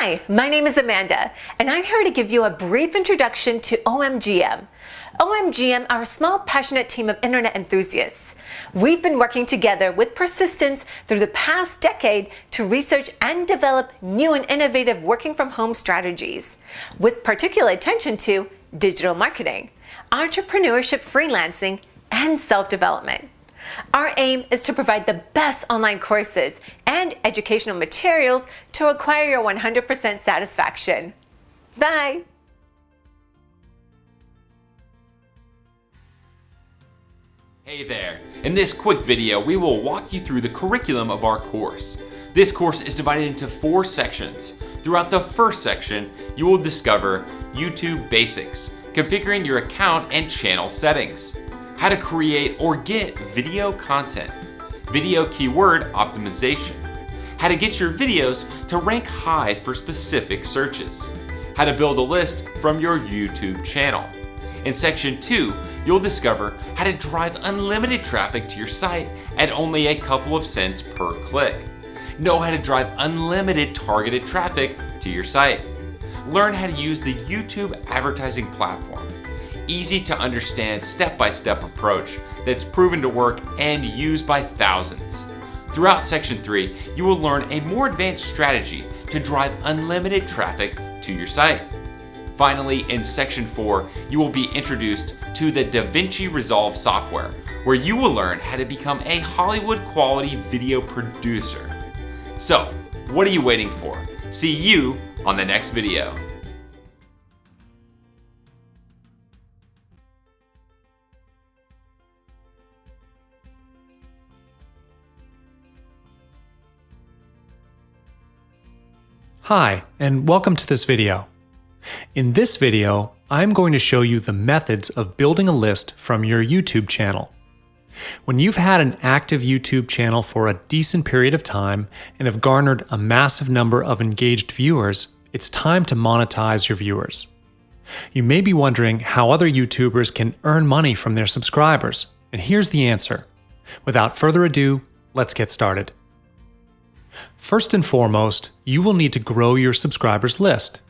Hi, my name is Amanda, and I'm here to give you a brief introduction to OMGM. OMGM are a small, passionate team of internet enthusiasts. We've been working together with persistence through the past decade to research and develop new and innovative working from home strategies, with particular attention to digital marketing, entrepreneurship, freelancing, and self-development. Our aim is to provide the best online courses and educational materials to acquire your 100% satisfaction. Bye! Hey there! In this quick video, we will walk you through the curriculum of our course. This course is divided into 4 sections. Throughout the first section, you will discover YouTube basics, configuring your account and channel settings, how to create or get video content, video keyword optimization, how to get your videos to rank high for specific searches, how to build a list from your YouTube channel. In section 2, you'll discover how to drive unlimited traffic to your site at only a couple of cents per click. Know how to drive unlimited targeted traffic to your site. Learn how to use the YouTube advertising platform. Easy to understand step-by-step approach that's proven to work and used by thousands. Throughout section 3, you will learn a more advanced strategy to drive unlimited traffic to your site. Finally, in section 4, you will be introduced to the DaVinci Resolve software, where you will learn how to become a Hollywood quality video producer. So, what are you waiting for? See you on the next video. Hi, and welcome to this video. In this video, I'm going to show you the methods of building a list from your YouTube channel. When you've had an active YouTube channel for a decent period of time and have garnered a massive number of engaged viewers, it's time to monetize your viewers. You may be wondering how other YouTubers can earn money from their subscribers, and here's the answer. Without further ado, let's get started. First and foremost, you will need to grow your subscribers list.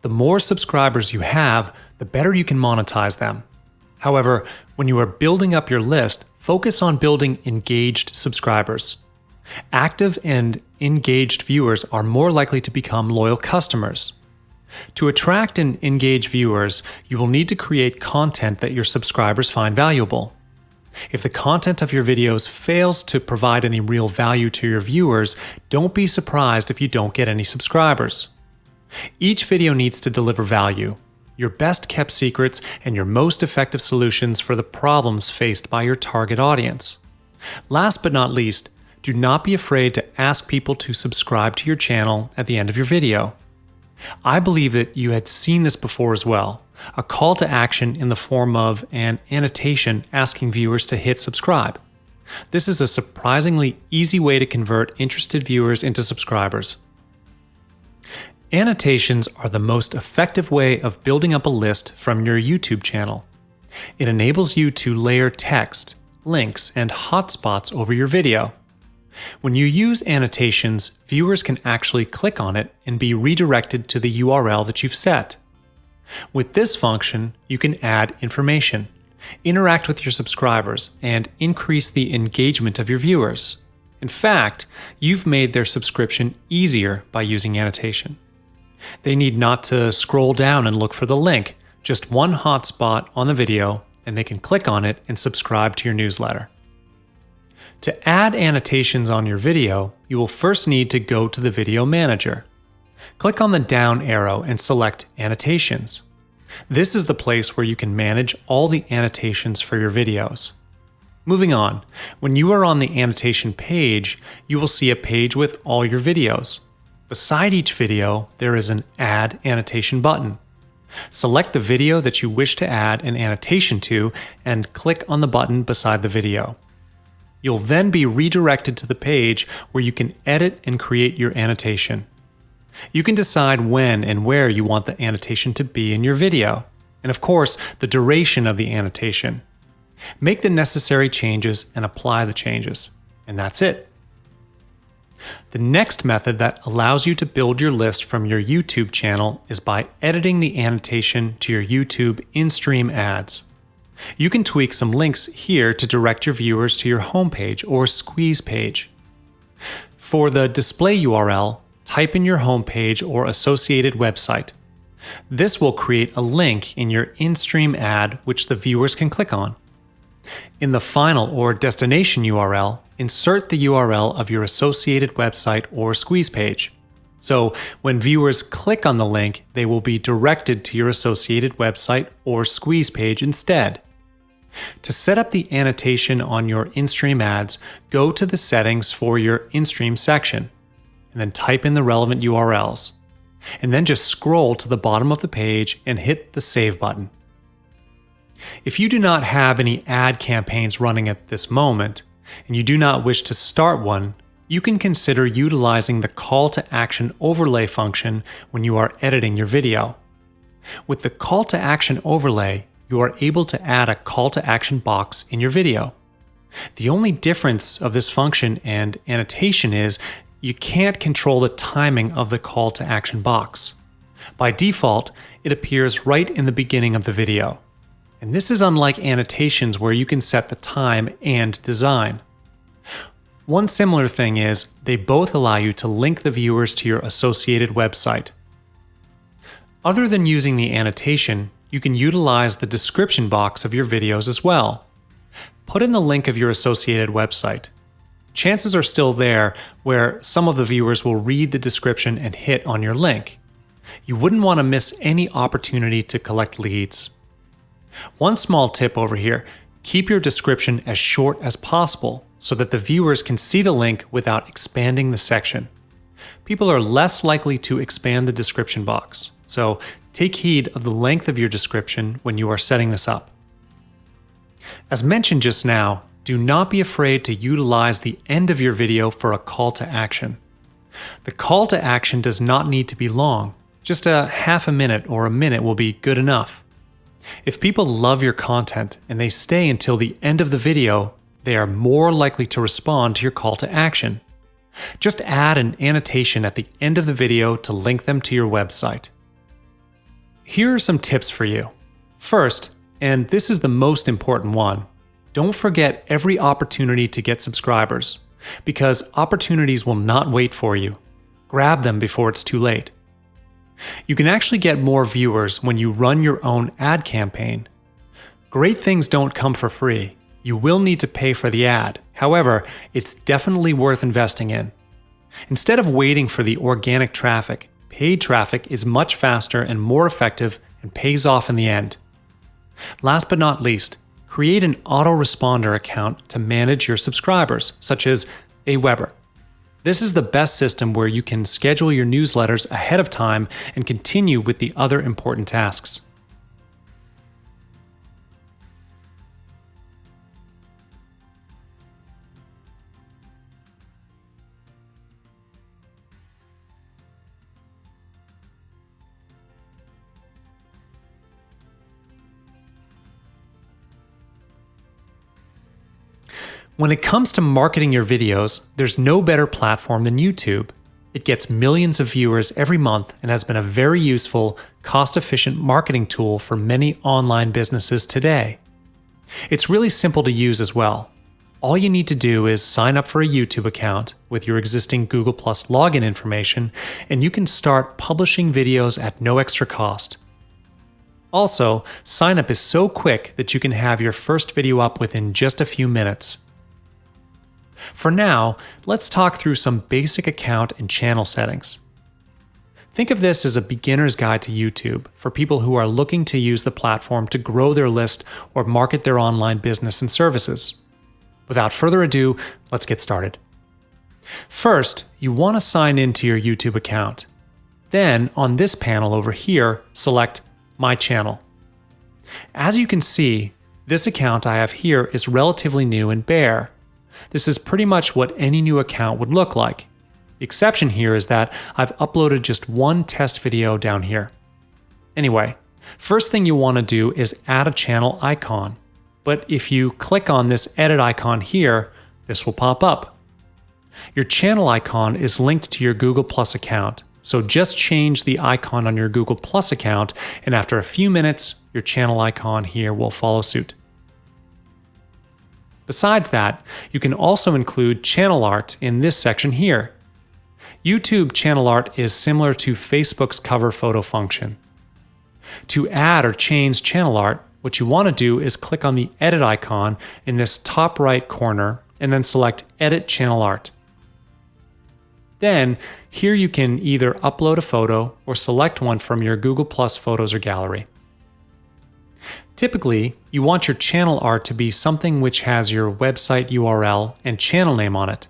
The more subscribers you have, the better you can monetize them. However, when you are building up your list, focus on building engaged subscribers. Active and engaged viewers are more likely to become loyal customers. To attract and engage viewers, you will need to create content that your subscribers find valuable. If the content of your videos fails to provide any real value to your viewers, don't be surprised if you don't get any subscribers. Each video needs to deliver value, your best kept secrets, and your most effective solutions for the problems faced by your target audience. Last but not least, do not be afraid to ask people to subscribe to your channel at the end of your video. I believe that you had seen this before as well. A call to action in the form of an annotation asking viewers to hit subscribe. This is a surprisingly easy way to convert interested viewers into subscribers. Annotations are the most effective way of building up a list from your YouTube channel. It enables you to layer text, links, and hotspots over your video. When you use annotations, viewers can actually click on it and be redirected to the URL that you've set. With this function, you can add information, interact with your subscribers, and increase the engagement of your viewers. In fact, you've made their subscription easier by using annotation. They need not to scroll down and look for the link, just one hotspot on the video, and they can click on it and subscribe to your newsletter. To add annotations on your video, you will first need to go to the Video Manager. Click on the down arrow and select Annotations. This is the place where you can manage all the annotations for your videos. Moving on, when you are on the annotation page, you will see a page with all your videos. Beside each video, there is an Add Annotation button. Select the video that you wish to add an annotation to and click on the button beside the video. You'll then be redirected to the page where you can edit and create your annotation. You can decide when and where you want the annotation to be in your video, and of course, the duration of the annotation. Make the necessary changes and apply the changes, and that's it. The next method that allows you to build your list from your YouTube channel is by editing the annotation to your YouTube in-stream ads. You can tweak some links here to direct your viewers to your homepage or squeeze page. For the display URL, type in your homepage or associated website. This will create a link in your in-stream ad which the viewers can click on. In the final or destination URL, insert the URL of your associated website or squeeze page. So when viewers click on the link, they will be directed to your associated website or squeeze page instead. To set up the annotation on your in-stream ads, go to the settings for your in-stream section, and then type in the relevant URLs. And then just scroll to the bottom of the page and hit the Save button. If you do not have any ad campaigns running at this moment, and you do not wish to start one, you can consider utilizing the Call to Action overlay function when you are editing your video. With the Call to Action overlay, you are able to add a call to action box in your video. The only difference of this function and annotation is you can't control the timing of the call to action box. By default, it appears right in the beginning of the video. And this is unlike annotations where you can set the time and design. One similar thing is they both allow you to link the viewers to your associated website. Other than using the annotation, you can utilize the description box of your videos as well. Put in the link of your associated website. Chances are still there where some of the viewers will read the description and hit on your link. You wouldn't want to miss any opportunity to collect leads. One small tip over here, keep your description as short as possible so that the viewers can see the link without expanding the section. People are less likely to expand the description box, so take heed of the length of your description when you are setting this up. As mentioned just now, do not be afraid to utilize the end of your video for a call to action. The call to action does not need to be long. Just a half a minute or a minute will be good enough. If people love your content and they stay until the end of the video, they are more likely to respond to your call to action. Just add an annotation at the end of the video to link them to your website. Here are some tips for you. First, and this is the most important one, don't forget every opportunity to get subscribers, because opportunities will not wait for you. Grab them before it's too late. You can actually get more viewers when you run your own ad campaign. Great things don't come for free. You will need to pay for the ad. However, it's definitely worth investing in. Instead of waiting for the organic traffic, paid traffic is much faster and more effective and pays off in the end. Last but not least, create an autoresponder account to manage your subscribers, such as Aweber. This is the best system where you can schedule your newsletters ahead of time and continue with the other important tasks. When it comes to marketing your videos, there's no better platform than YouTube. It gets millions of viewers every month and has been a very useful, cost-efficient marketing tool for many online businesses today. It's really simple to use as well. All you need to do is sign up for a YouTube account with your existing Google Plus login information, and you can start publishing videos at no extra cost. Also, sign up is so quick that you can have your first video up within just a few minutes. For now, let's talk through some basic account and channel settings. Think of this as a beginner's guide to YouTube for people who are looking to use the platform to grow their list or market their online business and services. Without further ado, let's get started. First, you want to sign into your YouTube account. Then, on this panel over here, select My Channel. As you can see, this account I have here is relatively new and bare. This is pretty much what any new account would look like. The exception here is that I've uploaded just one test video down here. Anyway, first thing you want to do is add a channel icon. But if you click on this edit icon here, this will pop up. Your channel icon is linked to your Google Plus account, so just change the icon on your Google Plus account, and after a few minutes, your channel icon here will follow suit. Besides that, you can also include channel art in this section here. YouTube channel art is similar to Facebook's cover photo function. To add or change channel art, what you want to do is click on the edit icon in this top right corner and then select Edit Channel Art. Then, here you can either upload a photo or select one from your Google Plus photos or gallery. Typically, you want your channel art to be something which has your website URL and channel name on it.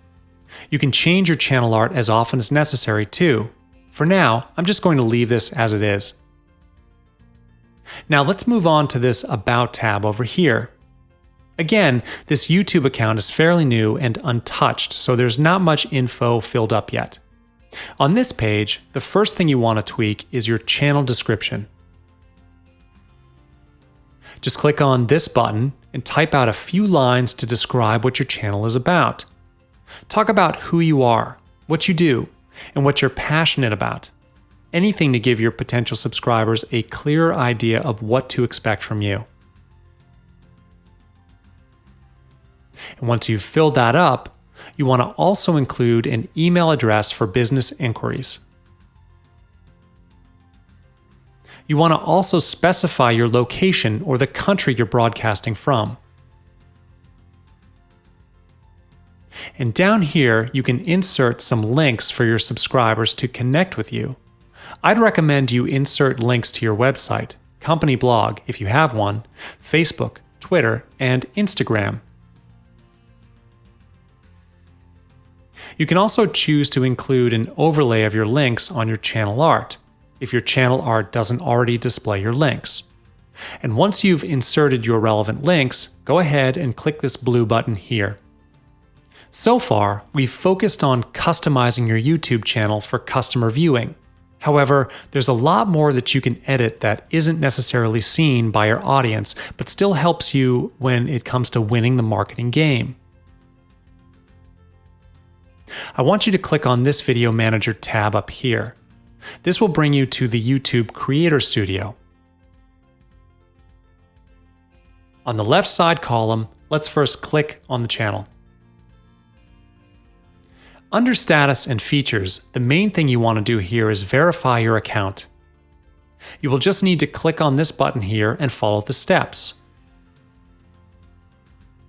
You can change your channel art as often as necessary too. For now, I'm just going to leave this as it is. Now let's move on to this About tab over here. Again, this YouTube account is fairly new and untouched, so there's not much info filled up yet. On this page, the first thing you want to tweak is your channel description. Just click on this button and type out a few lines to describe what your channel is about. Talk about who you are, what you do, and what you're passionate about. Anything to give your potential subscribers a clearer idea of what to expect from you. And once you've filled that up, you want to also include an email address for business inquiries. You want to also specify your location or the country you're broadcasting from. And down here, you can insert some links for your subscribers to connect with you. I'd recommend you insert links to your website, company blog if you have one, Facebook, Twitter, and Instagram. You can also choose to include an overlay of your links on your channel art, if your channel art doesn't already display your links. And once you've inserted your relevant links, go ahead and click this blue button here. So far, we've focused on customizing your YouTube channel for customer viewing. However, there's a lot more that you can edit that isn't necessarily seen by your audience, but still helps you when it comes to winning the marketing game. I want you to click on this Video Manager tab up here. This will bring you to the YouTube Creator Studio. On the left side column, let's first click on the channel. Under Status and Features, the main thing you want to do here is verify your account. You will just need to click on this button here and follow the steps.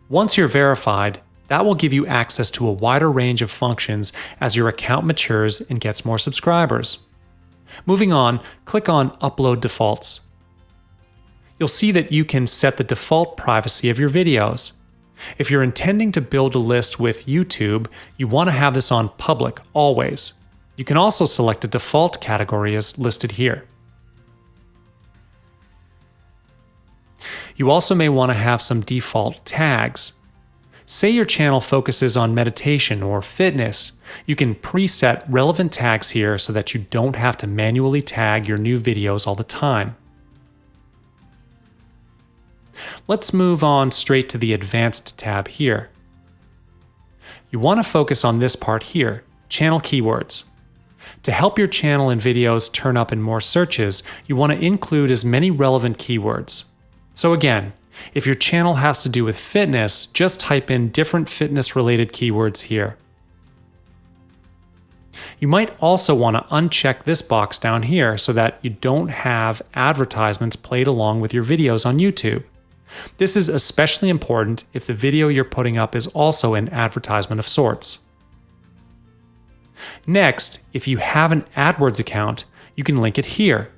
Once you're verified, that will give you access to a wider range of functions as your account matures and gets more subscribers. Moving on, click on Upload Defaults. You'll see that you can set the default privacy of your videos. If you're intending to build a list with YouTube, you want to have this on Public always. You can also select a default category as listed here. You also may want to have some default tags. Say your channel focuses on meditation or fitness, you can preset relevant tags here so that you don't have to manually tag your new videos all the time. Let's move on straight to the Advanced tab here. You want to focus on this part here, Channel Keywords. To help your channel and videos turn up in more searches, you want to include as many relevant keywords. So again, if your channel has to do with fitness, just type in different fitness-related keywords here. You might also want to uncheck this box down here so that you don't have advertisements played along with your videos on YouTube. This is especially important if the video you're putting up is also an advertisement of sorts. Next, if you have an AdWords account, you can link it here.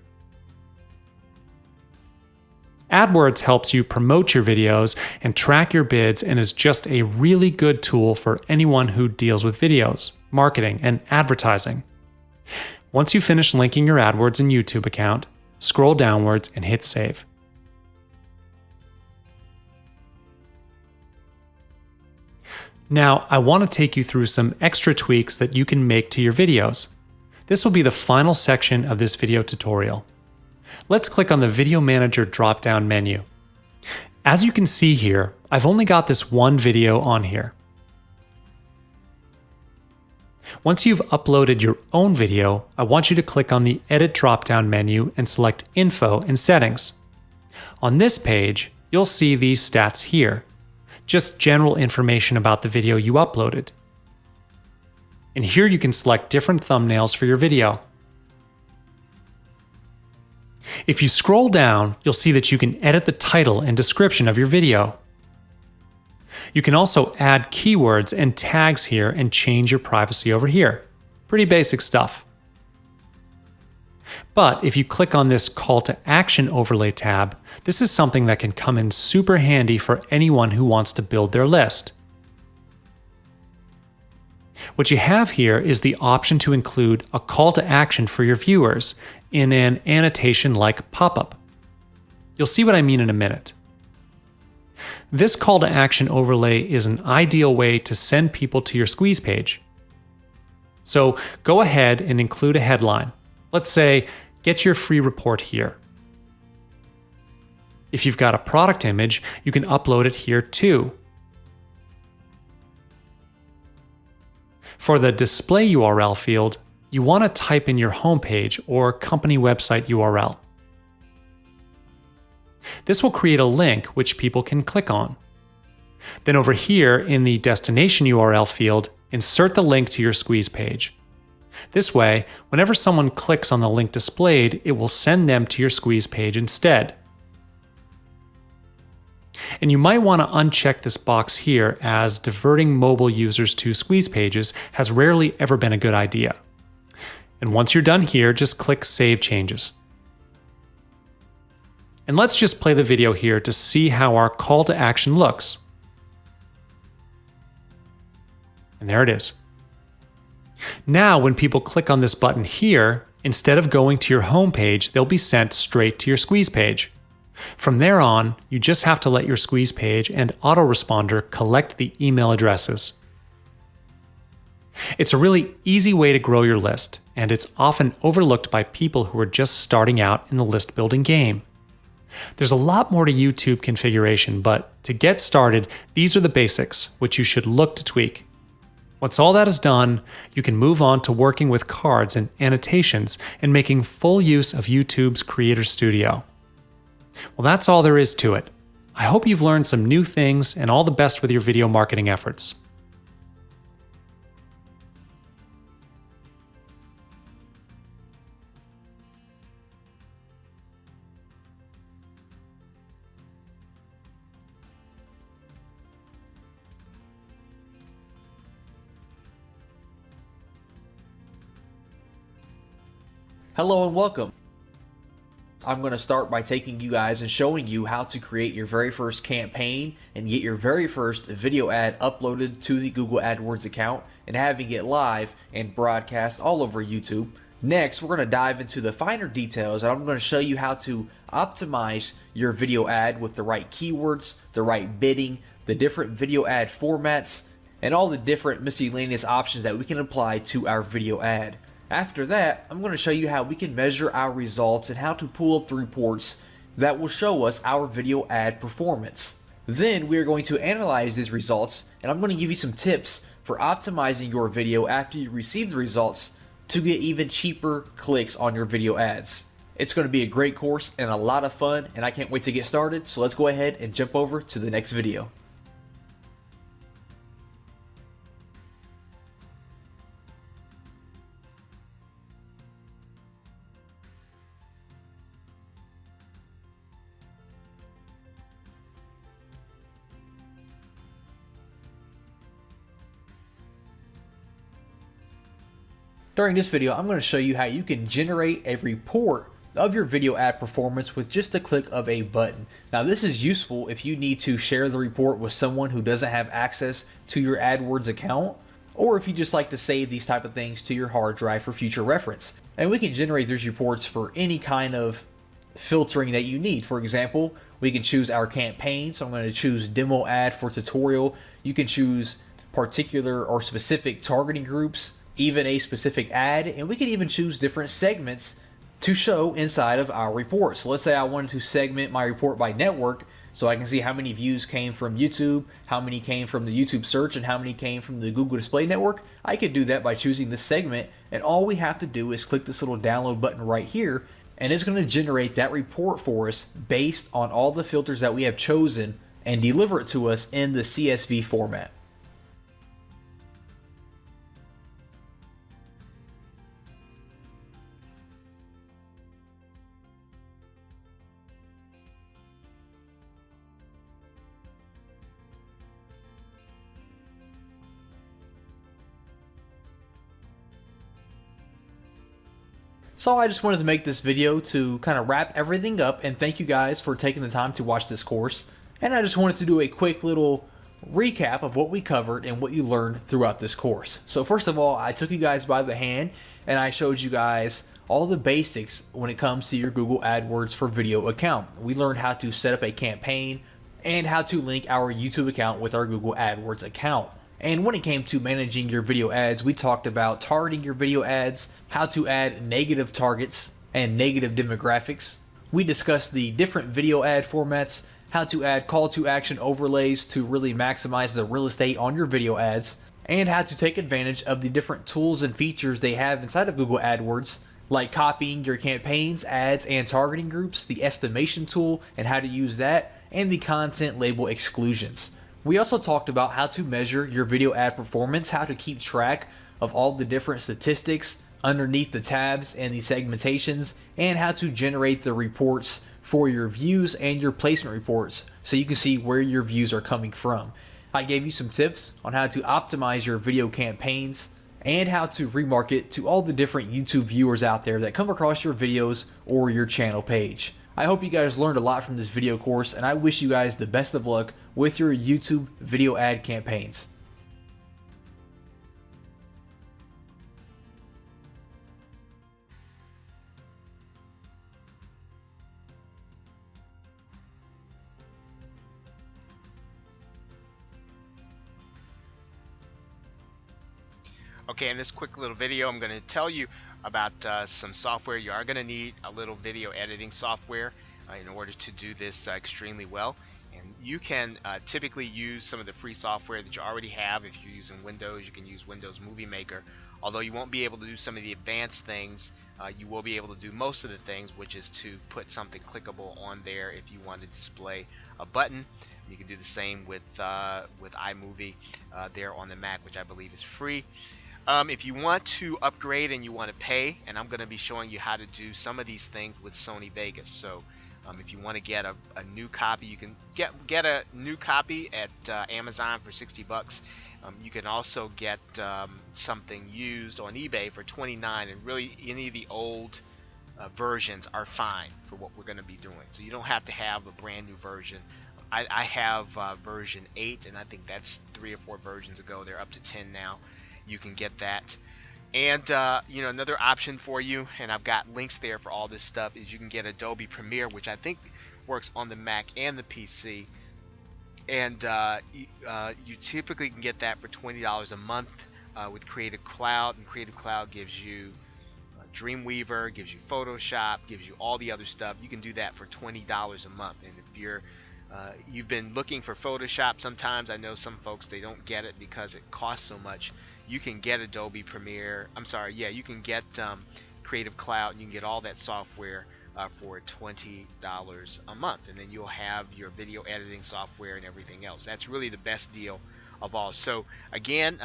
AdWords helps you promote your videos and track your bids and is just a really good tool for anyone who deals with videos, marketing, and advertising. Once you finish linking your AdWords and YouTube account, scroll downwards and hit Save. Now, I want to take you through some extra tweaks that you can make to your videos. This will be the final section of this video tutorial. Let's click on the Video Manager drop-down menu. As you can see here, I've only got this one video on here. Once you've uploaded your own video, I want you to click on the Edit drop-down menu and select Info and Settings. On this page, you'll see these stats here, just general information about the video you uploaded. And here you can select different thumbnails for your video. If you scroll down, you'll see that you can edit the title and description of your video. You can also add keywords and tags here and change your privacy over here. Pretty basic stuff. But if you click on this Call to Action overlay tab, this is something that can come in super handy for anyone who wants to build their list. What you have here is the option to include a call to action for your viewers in an annotation like pop-up. You'll see what I mean in a minute. This call to action overlay is an ideal way to send people to your squeeze page. So go ahead and include a headline. Let's say, get your free report here. If you've got a product image, you can upload it here too. For the display URL field, you want to type in your homepage or company website URL. This will create a link which people can click on. Then over here in the destination URL field, insert the link to your squeeze page. This way, whenever someone clicks on the link displayed, it will send them to your squeeze page instead. And you might want to uncheck this box here, as diverting mobile users to squeeze pages has rarely ever been a good idea. And once you're done here, just click Save Changes. And let's just play the video here to see how our call to action looks. And there it is. Now, when people click on this button here, instead of going to your home page, they'll be sent straight to your squeeze page. From there on, you just have to let your squeeze page and autoresponder collect the email addresses. It's a really easy way to grow your list, and it's often overlooked by people who are just starting out in the list building game. There's a lot more to YouTube configuration, but to get started, these are the basics, which you should look to tweak. Once all that is done, you can move on to working with cards and annotations and making full use of YouTube's Creator Studio. Well, that's all there is to it. I hope you've learned some new things, and all the best with your video marketing efforts. Hello and welcome. I'm going to start by taking you guys and showing you how to create your very first campaign and get your very first video ad uploaded to the Google AdWords account and having it live and broadcast all over YouTube. Next, we're going to dive into the finer details, and I'm going to show you how to optimize your video ad with the right keywords, the right bidding, the different video ad formats, and all the different miscellaneous options that we can apply to our video ad. After that, I'm going to show you how we can measure our results and how to pull up the reports that will show us our video ad performance. Then we are going to analyze these results, and I'm going to give you some tips for optimizing your video after you receive the results to get even cheaper clicks on your video ads. It's going to be a great course and a lot of fun, and I can't wait to get started, so let's go ahead and jump over to the next video. During this video, I'm going to show you how you can generate a report of your video ad performance with just a click of a button. Now, this is useful if you need to share the report with someone who doesn't have access to your AdWords account, or if you just like to save these type of things to your hard drive for future reference. And we can generate these reports for any kind of filtering that you need. For example, we can choose our campaign. So I'm going to choose demo ad for tutorial. You can choose particular or specific targeting groups, even a specific ad, and we can even choose different segments to show inside of our report. So let's say I wanted to segment my report by network. So I can see how many views came from YouTube, how many came from the YouTube search, and how many came from the Google Display Network. I could do that by choosing this segment, and all we have to do is click this little download button right here, and it's going to generate that report for us based on all the filters that we have chosen and deliver it to us in the CSV format. So I just wanted to make this video to kind of wrap everything up and thank you guys for taking the time to watch this course. And I just wanted to do a quick little recap of what we covered and what you learned throughout this course. So first of all, I took you guys by the hand and I showed you guys all the basics when it comes to your Google AdWords for Video account. We learned how to set up a campaign and how to link our YouTube account with our Google AdWords account. And when it came to managing your video ads, we talked about targeting your video ads, how to add negative targets and negative demographics. We discussed the different video ad formats, how to add call to action overlays to really maximize the real estate on your video ads, and how to take advantage of the different tools and features they have inside of Google AdWords, like copying your campaigns, ads, and targeting groups, the estimation tool and how to use that, and the content label exclusions. We also talked about how to measure your video ad performance, how to keep track of all the different statistics underneath the tabs and the segmentations, and how to generate the reports for your views and your placement reports so you can see where your views are coming from. I gave you some tips on how to optimize your video campaigns and how to remarket to all the different YouTube viewers out there that come across your videos or your channel page. I hope you guys learned a lot from this video course, and I wish you guys the best of luck with your YouTube video ad campaigns. Okay, in this quick little video, I'm going to tell you about some software. You are going to need a little video editing software in order to do this extremely well. And you can typically use some of the free software that you already have. If you're using Windows, you can use Windows Movie Maker. Although you won't be able to do some of the advanced things, you will be able to do most of the things, which is to put something clickable on there if you want to display a button. You can do the same with iMovie there on the Mac, which I believe is free. If you want to upgrade and you want to pay, and I'm going to be showing you how to do some of these things with Sony Vegas. So if you want to get a new copy, you can get a new copy at Amazon for $60. You can also get something used on eBay for $29, and really any of the old versions are fine for what we're going to be doing. So you don't have to have a brand new version. I have version 8, and I think that's 3 or 4 versions ago. They're up to 10 now. You can get that. And you know, another option for you, and I've got links there for all this stuff, is you can get Adobe Premiere, which I think works on the Mac and the PC. And you typically can get that for $20 a month with Creative Cloud, and Creative Cloud gives you Dreamweaver, gives you Photoshop, gives you all the other stuff. You can do that for $20 a month. And if you've been looking for Photoshop, sometimes I know some folks, they don't get it because it costs so much. You can get Adobe Premiere, you can get Creative Cloud, and you can get all that software for $20 a month, and then you'll have your video editing software and everything else. That's really the best deal of all. So again,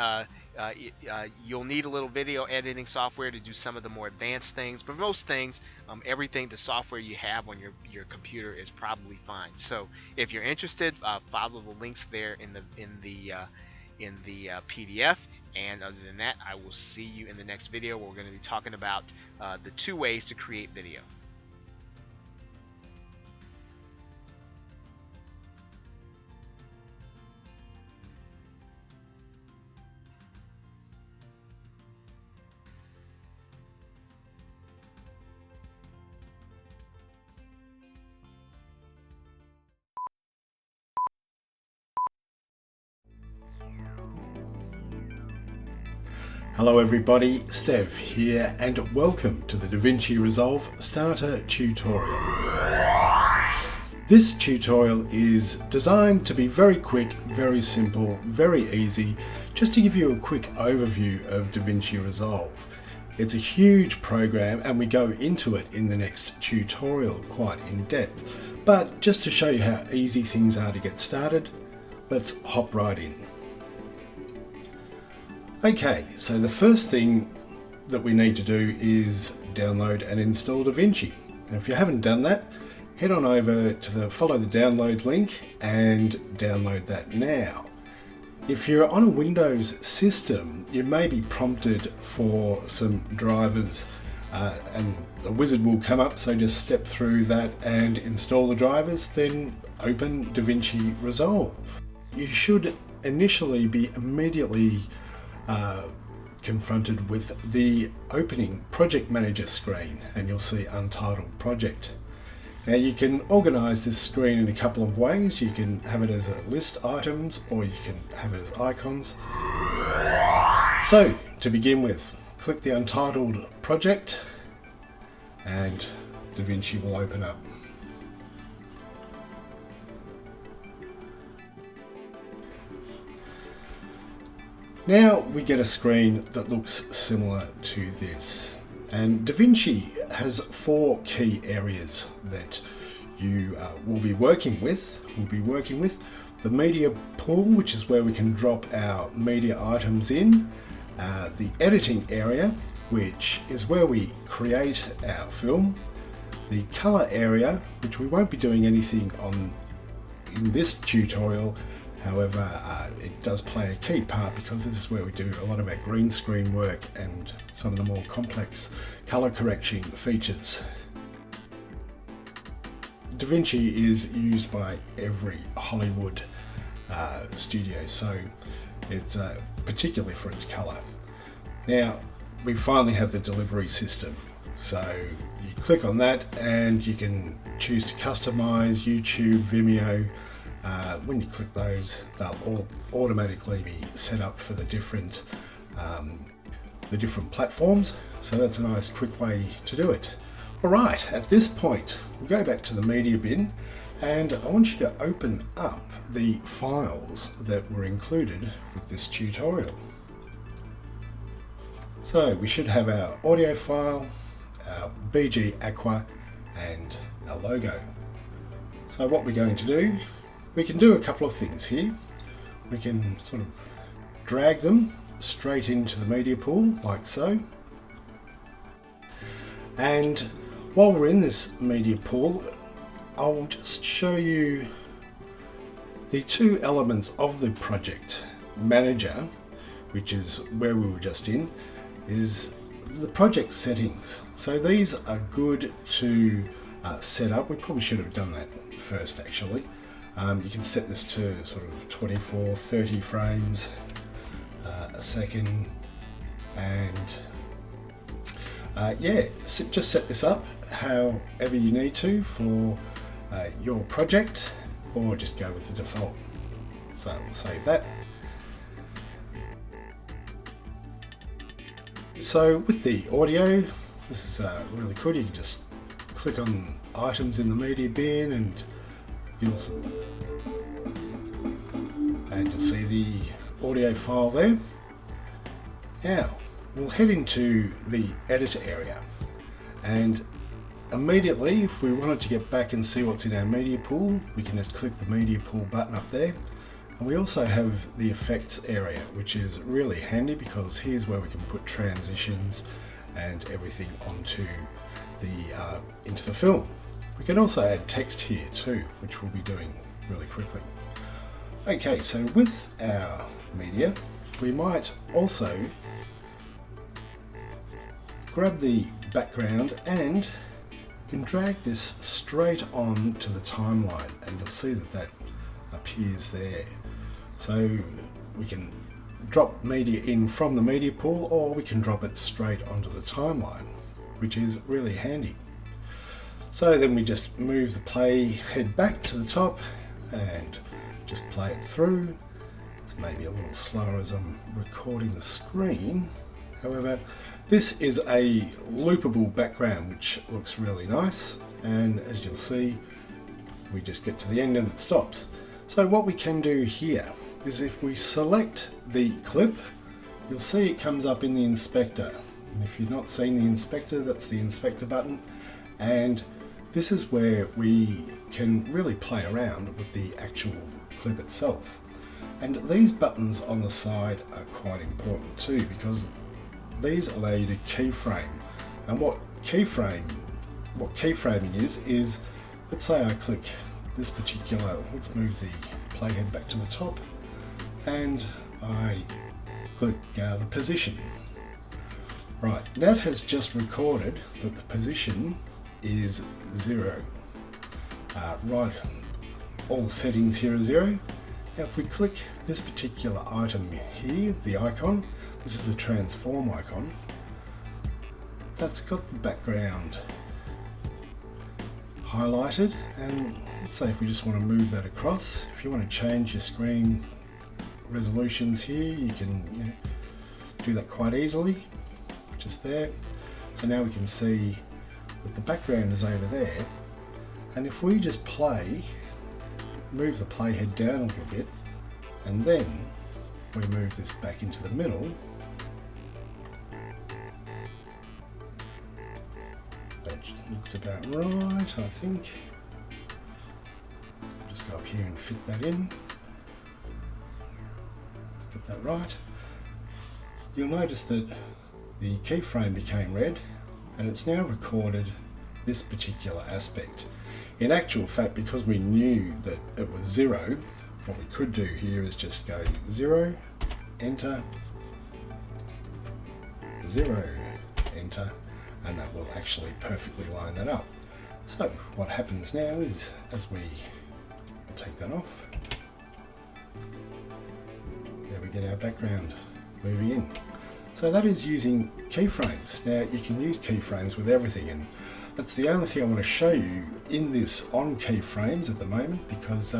you'll need a little video editing software to do some of the more advanced things, but most things, everything, the software you have on your computer is probably fine. So if you're interested, follow the links there in the PDF. And other than that, I will see you in the next video where we're going to be talking about the 2 ways to create video. Hello everybody, Stev here, and welcome to the DaVinci Resolve Starter Tutorial. This tutorial is designed to be very quick, very simple, very easy, just to give you a quick overview of DaVinci Resolve. It's a huge program and we go into it in the next tutorial quite in depth, but just to show you how easy things are to get started, let's hop right in. Okay, so the first thing that we need to do is download and install DaVinci. Now, if you haven't done that, head on over to the follow the download link and download that now. If you're on a Windows system, you may be prompted for some drivers and a wizard will come up, so just step through that and install the drivers, then open DaVinci Resolve. You should initially be immediately confronted with the opening Project Manager screen and you'll see Untitled Project. Now you can organise this screen in a couple of ways. You can have it as a list items or you can have it as icons. So to begin with, click the Untitled Project and DaVinci will open up. Now we get a screen that looks similar to this. And DaVinci has 4 key areas that you will be working with. The media pool, which is where we can drop our media items in. The editing area, which is where we create our film. The color area, which we won't be doing anything on in this tutorial. However, it does play a key part because this is where we do a lot of our green screen work and some of the more complex color correction features. DaVinci is used by every Hollywood studio, so it's particularly for its color. Now, we finally have the delivery system. So you click on that and you can choose to customize YouTube, Vimeo. When you click those, they'll all automatically be set up for the different platforms. So that's a nice quick way to do it. Alright, at this point, we'll go back to the media bin and I want you to open up the files that were included with this tutorial. So we should have our audio file, our BG Aqua and our logo. So what we're going to do, we can do a couple of things here. We can sort of drag them straight into the media pool like so. And while we're in this media pool, I'll just show you the 2 elements of the project manager, which is where we were just in, is the project settings. So these are good to set up. We probably should have done that first actually. You can set this to sort of 24, 30 frames a second, and yeah, just set this up however you need to for your project, or just go with the default. So we'll save that. So with the audio, this is really cool. You can just click on items in the media bin and you'll see the audio file there. Now we'll head into the editor area, and immediately if we wanted to get back and see what's in our media pool, we can just click the media pool button up there. And we also have the effects area, which is really handy because here's where we can put transitions and everything onto into the film. We can also add text here too, which we'll be doing really quickly. Okay, so with our media, we might also grab the background and you can drag this straight on to the timeline, and you'll see that that appears there. So we can drop media in from the media pool, or we can drop it straight onto the timeline, which is really handy. So then we just move the play head back to the top and just play it through. It's maybe a little slower as I'm recording the screen. However, this is a loopable background which looks really nice, and as you'll see, we just get to the end and it stops. So what we can do here is if we select the clip, you'll see it comes up in the inspector. And if you've not seen the inspector, that's the inspector button. And this is where we can really play around with the actual clip itself. And these buttons on the side are quite important too, because these allow you to keyframe. And what keyframing is, let's say I click this particular, let's move the playhead back to the top, and I click the position. Right, that has just recorded that the position is 0. Right, all the settings here are 0. Now if we click this particular item here, the icon, this is the transform icon, that's got the background highlighted, and let's say if we just want to move that across, if you want to change your screen resolutions here, you can do that quite easily, just there. So now we can see that the background is over there, and if we just move the playhead down a little bit, and then we move this back into the middle, that looks about right, I think. Just go up here and fit that in, get that right. You'll notice that the keyframe became red, and it's now recorded this particular aspect. In actual fact, because we knew that it was 0, what we could do here is just go 0, enter, 0, enter, and that will actually perfectly line that up. So what happens now is, as we take that off, there we get our background moving in. So that is using keyframes. Now you can use keyframes with everything, and that's the only thing I want to show you in this on keyframes at the moment, because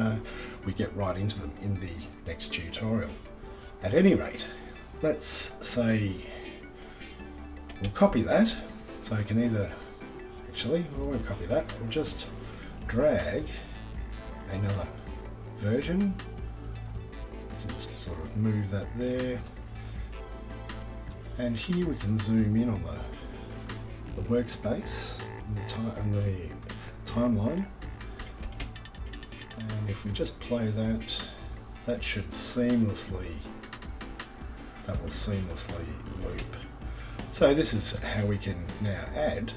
we get right into them in the next tutorial. At any rate, let's say we'll copy that. So I can either, actually, we won't copy that, we'll just drag another version. We can just sort of move that there. And here we can zoom in on the workspace and the timeline. And if we just play that, that will seamlessly loop. So this is how we can now add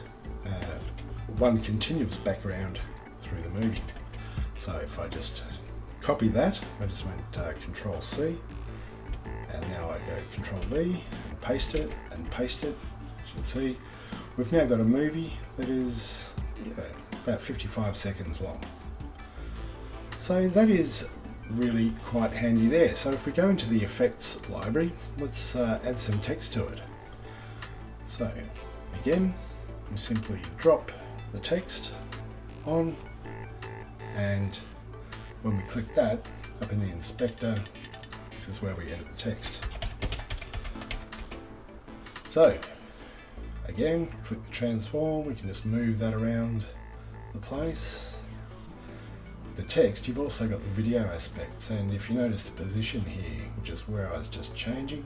one continuous background through the movie. So if I just copy that, I just went Control C, and now I go Control V and paste it and paste it. As you can see, we've now got a movie that is about 55 seconds long. So that is really quite handy there. So if we go into the effects library, let's add some text to it. So again, we simply drop the text on, and when we click that up in the inspector, this is where we edit the text. So again, click the transform, we can just move that around the place. With the text, you've also got the video aspects, and if you notice the position here, which is where I was just changing,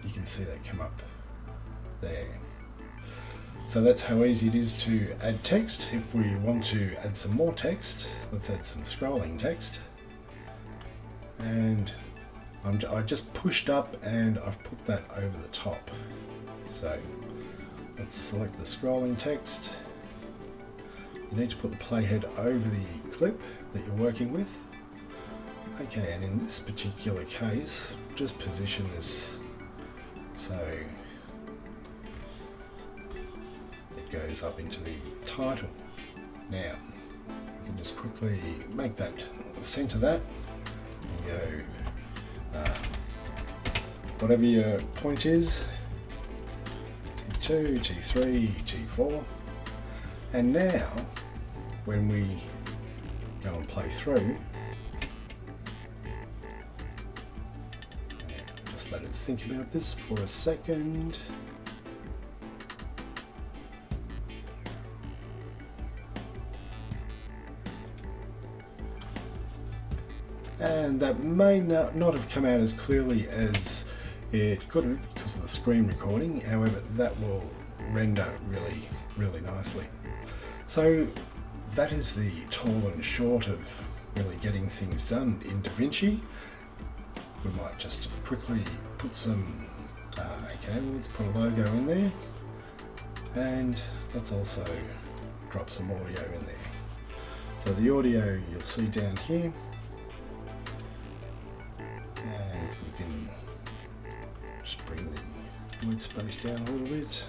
you can see that come up there. So that's how easy it is to add text. If we want to add some more text, let's add some scrolling text. And I just pushed up and I've put that over the top. So let's select the scrolling text. You need to put the playhead over the clip that you're working with. Okay, and in this particular case, just position this so it goes up into the title. Now, you can just quickly make that, center that, and go whatever your point is, T2, T3, T4, and now when we go and play through, just let it think about this for a second. and that may not have come out as clearly as it could have because of the screen recording. However, that will render really nicely. So that is the tall and short of really getting things done in DaVinci. We might just quickly put some, okay, let's put a logo in there, and let's also drop some audio in there. So the audio you'll see down here, and we can just bring the workspace down a little bit.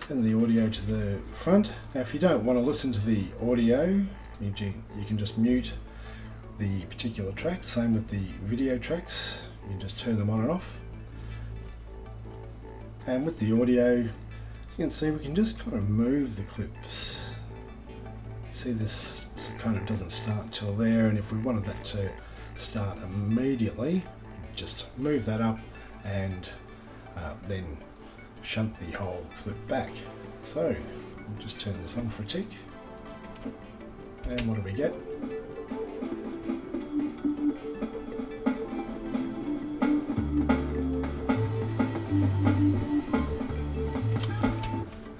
Send the audio to the front. Now if you don't want to listen to the audio, you can just mute the particular tracks. Same with the video tracks, you can just turn them on and off. And with the audio, you can see we can just kind of move the clips. You see this kind of doesn't start till there, and if we wanted that to start immediately, just move that up and then shunt the whole clip back. So we'll just turn this on for a tick, and what do we get?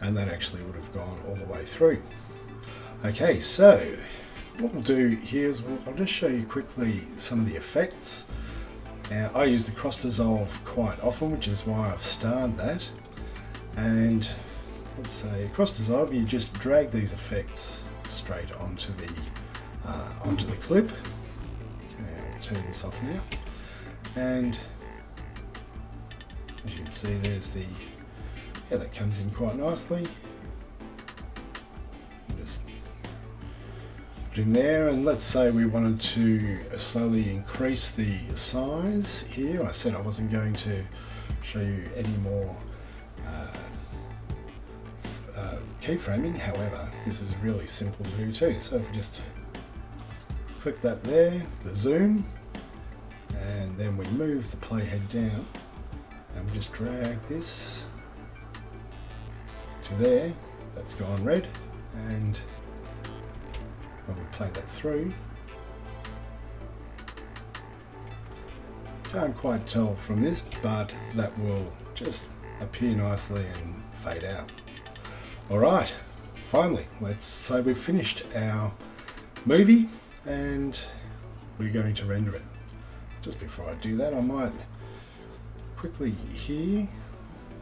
And that actually would have gone all the way through. Okay, so what we'll do here is I'll just show you quickly some of the effects. Now I use the cross dissolve quite often, which is why I've starred that. And let's say cross dissolve, you just drag these effects straight onto the clip. Okay, I'll turn this off now. And as you can see, there's the, yeah, that comes in quite nicely. Just put in there, and let's say we wanted to slowly increase the size here. I said I wasn't going to show you any more keyframing, however, this is really simple to do too. So if we just click that there, the zoom, and then we move the playhead down, and we just drag this to there, that's gone red, and when we play that through, can't quite tell from this, but that will just appear nicely and fade out. Alright, finally, let's say we've finished our movie and we're going to render it. Just before I do that, I might quickly here,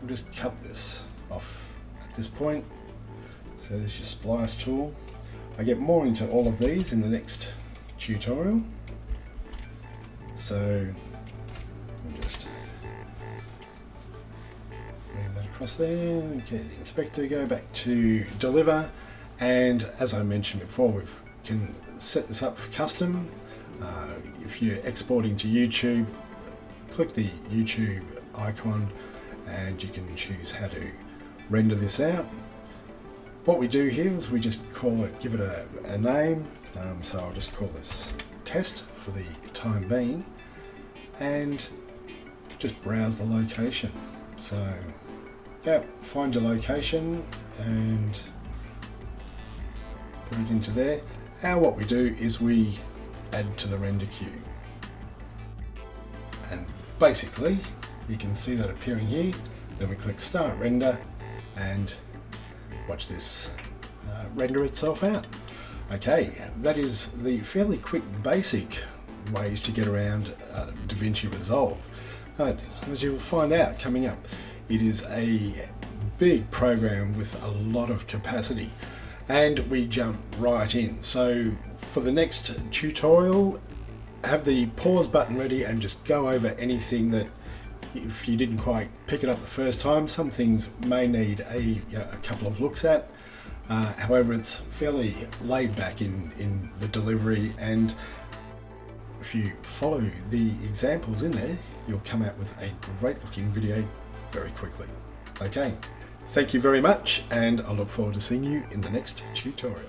I'll just cut this off at this point. So there's your splice tool. I get more into all of these in the next tutorial. So I'll just move that across there. Okay, the inspector, go back to deliver, and as I mentioned before, we can set this up for custom. If you're exporting to YouTube, click the YouTube icon and you can choose how to render this out. What we do here is we just call it, give it a name, so I'll just call this test for the time being, and just browse the location. So go find your location and put it into there. And what we do is we add to the render queue. And basically you can see that appearing here. Then we click start render and watch this render itself out. Okay, that is the fairly quick basic ways to get around DaVinci Resolve. But as you'll find out coming up, it is a big program with a lot of capacity, and we jump right in. So for the next tutorial, have the pause button ready and just go over anything that, if you didn't quite pick it up the first time, some things may need a couple of looks at. However, it's fairly laid back in the delivery, and if you follow the examples in there, you'll come out with a great looking video very quickly. Okay, thank you very much, and I look forward to seeing you in the next tutorial.